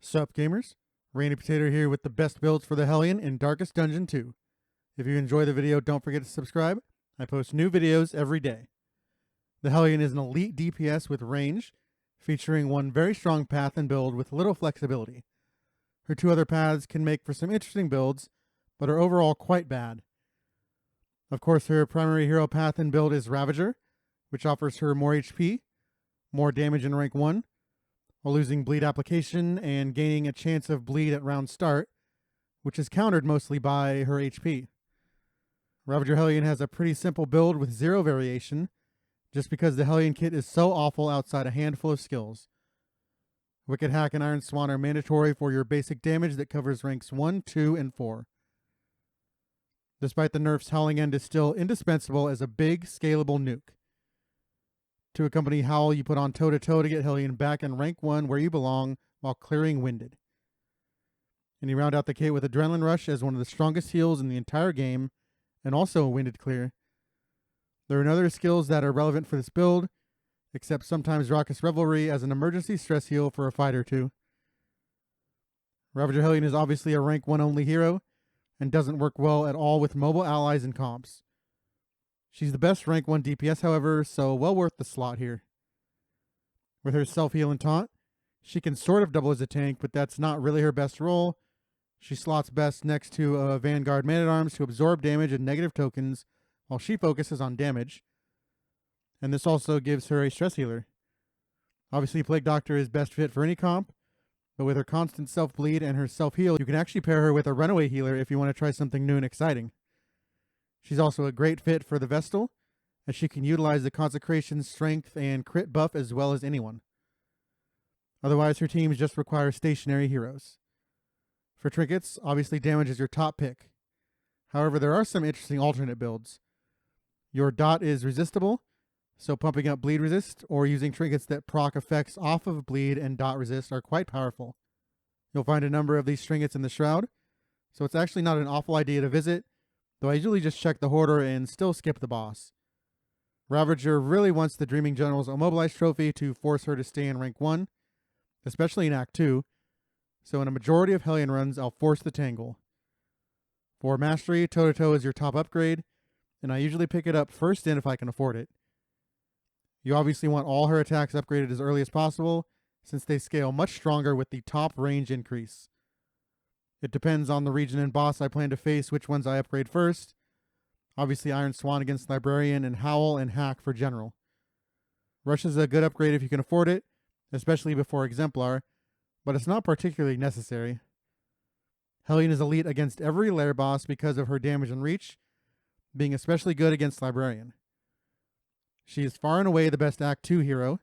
Sup gamers, Randy Potato here with the best builds for the Hellion in Darkest Dungeon 2. If you enjoy the video, don't forget to subscribe. I post new videos every day. The Hellion is an elite DPS with range, featuring one very strong path and build with little flexibility. Her two other paths can make for some interesting builds, but are overall quite bad. Of course, her primary hero path and build is Ravager, which offers her more HP, more damage in rank 1, while losing bleed application and gaining a chance of bleed at round start, which is countered mostly by her HP. Ravager Hellion has a pretty simple build with zero variation, just because the Hellion kit is so awful outside a handful of skills. Wicked Hack and Iron Swan are mandatory for your basic damage that covers ranks 1, 2, and 4. Despite the nerfs, Howling End is still indispensable as a big, scalable nuke. To accompany Howl, you put on toe-to-toe to get Hellion back in rank 1 where you belong while clearing Winded. And you round out the kit with Adrenaline Rush as one of the strongest heals in the entire game, and also a Winded clear. There are no other skills that are relevant for this build, except sometimes Raucous Revelry as an emergency stress heal for a fight or two. Ravager Hellion is obviously a rank 1 only hero, and doesn't work well at all with mobile allies and comps. She's the best rank 1 DPS, however, so well worth the slot here. With her self-heal and taunt, she can sort of double as a tank, but that's not really her best role. She slots best next to a Vanguard Man-at-Arms to absorb damage and negative tokens, while she focuses on damage. And this also gives her a stress healer. Obviously, Plague Doctor is best fit for any comp, but with her constant self-bleed and her self-heal, you can actually pair her with a runaway healer if you want to try something new and exciting. She's also a great fit for the Vestal, as she can utilize the Consecration, Strength, and Crit buff as well as anyone. Otherwise, her teams just require stationary heroes. For trinkets, obviously damage is your top pick. However, there are some interesting alternate builds. Your dot is resistible, so pumping up bleed resist or using trinkets that proc effects off of bleed and dot resist are quite powerful. You'll find a number of these trinkets in the Shroud, so it's actually not an awful idea to visit, though I usually just check the Hoarder and still skip the boss. Ravager really wants the Dreaming General's Immobilized trophy to force her to stay in rank 1, especially in Act 2, so in a majority of Hellion runs, I'll force the Tangle. For Mastery, Toe-to-Toe is your top upgrade, and I usually pick it up first in if I can afford it. You obviously want all her attacks upgraded as early as possible, since they scale much stronger with the top range increase. It depends on the region and boss I plan to face which ones I upgrade first. Obviously Iron Swan against Librarian, and Howl and Hack for General. Rush is a good upgrade if you can afford it, especially before Exemplar, but it's not particularly necessary. Hellion is elite against every lair boss because of her damage and reach, being especially good against Librarian. She is far and away the best Act 2 hero,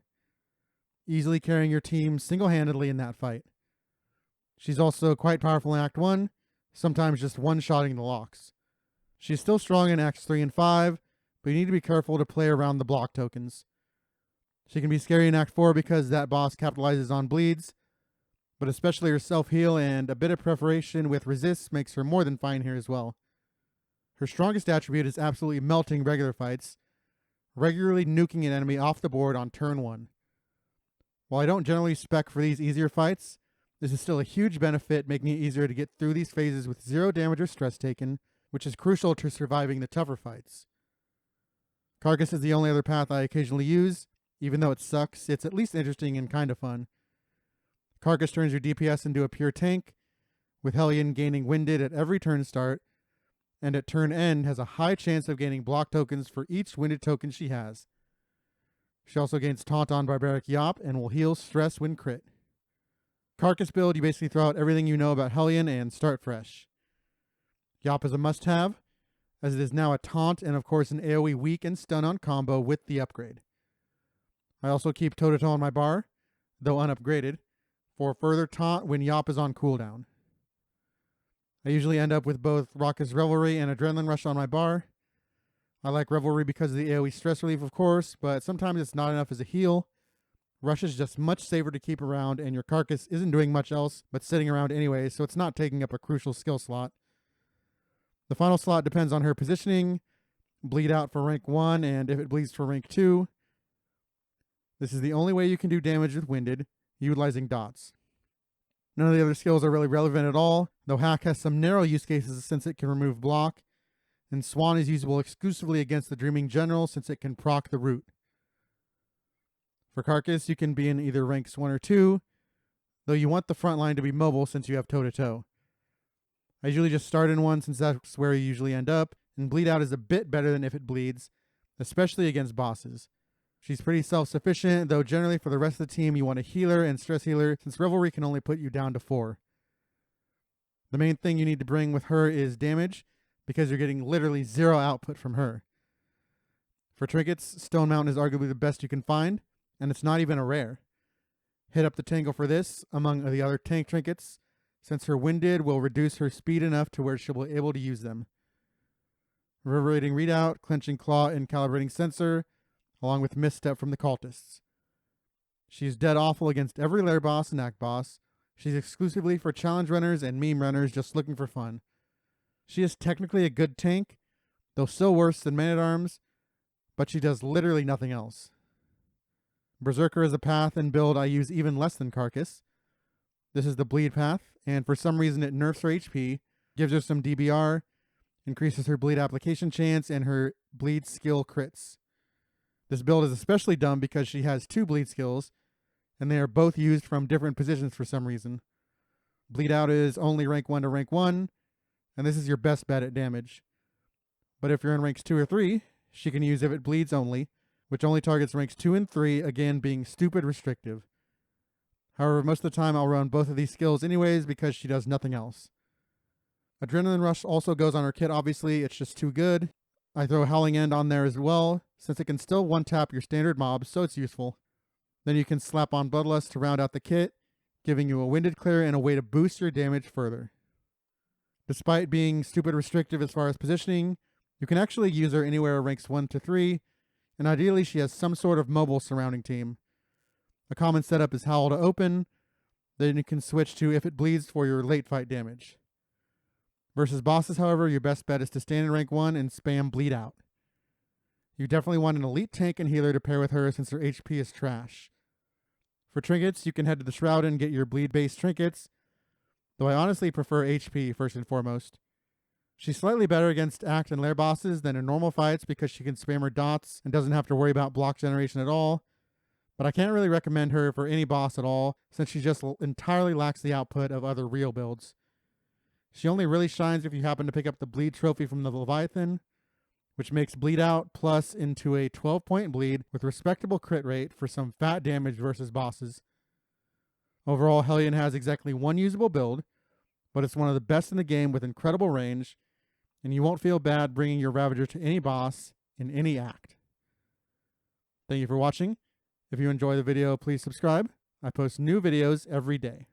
easily carrying your team single-handedly in that fight. She's also quite powerful in Act 1, sometimes just one-shotting the locks. She's still strong in Acts 3 and 5, but you need to be careful to play around the block tokens. She can be scary in Act 4 because that boss capitalizes on bleeds, but especially her self-heal and a bit of preparation with resists makes her more than fine here as well. Her strongest attribute is absolutely melting regular fights, regularly nuking an enemy off the board on turn 1. While I don't generally spec for these easier fights, this is still a huge benefit, making it easier to get through these phases with zero damage or stress taken, which is crucial to surviving the tougher fights. Carcass is the only other path I occasionally use. Even though it sucks, it's at least interesting and kind of fun. Carcass turns your DPS into a pure tank, with Hellion gaining Winded at every turn start, and at turn end has a high chance of gaining block tokens for each Winded token she has. She also gains Taunt on Barbaric Yop and will heal stress when crit. Carcass build, you basically throw out everything you know about Hellion and start fresh. Yop is a must-have, as it is now a taunt and of course an AoE weak and stun on combo with the upgrade. I also keep Toe-to-Toe on my bar, though unupgraded, for further taunt when Yop is on cooldown. I usually end up with both Raucous Revelry and Adrenaline Rush on my bar. I like Revelry because of the AoE stress relief, of course, but sometimes it's not enough as a heal. Rush is just much safer to keep around, and your Carcass isn't doing much else but sitting around anyway, so it's not taking up a crucial skill slot. The final slot depends on her positioning, bleed out for rank 1, and if it bleeds for rank 2. This is the only way you can do damage with Winded, utilizing dots. None of the other skills are really relevant at all, though Hack has some narrow use cases since it can remove block, and Swan is usable exclusively against the Dreaming General since it can proc the root. For Carcass, you can be in either ranks 1 or 2, though you want the front line to be mobile since you have toe-to-toe. I usually just start in 1 since that's where you usually end up, and Bleed Out is a bit better than If It Bleeds, especially against bosses. She's pretty self-sufficient, though generally for the rest of the team you want a healer and stress healer since Revelry can only put you down to 4. The main thing you need to bring with her is damage, because you're getting literally 0 output from her. For trinkets, Stone Mountain is arguably the best you can find, and it's not even a rare. Hit up the Tangle for this, among the other tank trinkets, since her Winded will reduce her speed enough to where she'll be able to use them. Reverberating Readout, Clenching Claw, and Calibrating Sensor, along with Misstep from the Cultists. She's dead awful against every lair boss and act boss. She's exclusively for challenge runners and meme runners just looking for fun. She is technically a good tank, though still worse than Man-at-Arms, but she does literally nothing else. Berserker is a path and build I use even less than Carcass. This is the bleed path, and for some reason it nerfs her HP, gives her some DBR, increases her bleed application chance, and her bleed skill crits. This build is especially dumb because she has 2 bleed skills, and they are both used from different positions for some reason. Bleed Out is only rank 1 to rank 1, and this is your best bet at damage. But if you're in ranks 2 or 3, she can use If It Bleeds only, which only targets ranks 2 and 3, again being stupid restrictive. However, most of the time I'll run both of these skills anyways because she does nothing else. Adrenaline Rush also goes on her kit, obviously, it's just too good. I throw Howling End on there as well, since it can still one-tap your standard mobs, so it's useful. Then you can slap on Bloodlust to round out the kit, giving you a Winded Clear and a way to boost your damage further. Despite being stupid restrictive as far as positioning, you can actually use her anywhere ranks 1 to 3, and ideally she has some sort of mobile surrounding team. A common setup is Howl to open, then you can switch to If It Bleeds for your late fight damage. Versus bosses, however, your best bet is to stand in rank 1 and spam Bleed Out. You definitely want an elite tank and healer to pair with her since her HP is trash. For trinkets, you can head to the Shroud and get your bleed-based trinkets, though I honestly prefer HP first and foremost. She's slightly better against act and lair bosses than in normal fights because she can spam her dots and doesn't have to worry about block generation at all, but I can't really recommend her for any boss at all since she just entirely lacks the output of other real builds. She only really shines if you happen to pick up the bleed trophy from the Leviathan, which makes Bleed Out plus into a 12-point bleed with respectable crit rate for some fat damage versus bosses. Overall, Hellion has exactly 1 usable build, but it's one of the best in the game with incredible range, and you won't feel bad bringing your Ravager to any boss in any act. Thank you for watching. If you enjoy the video, please subscribe. I post new videos every day.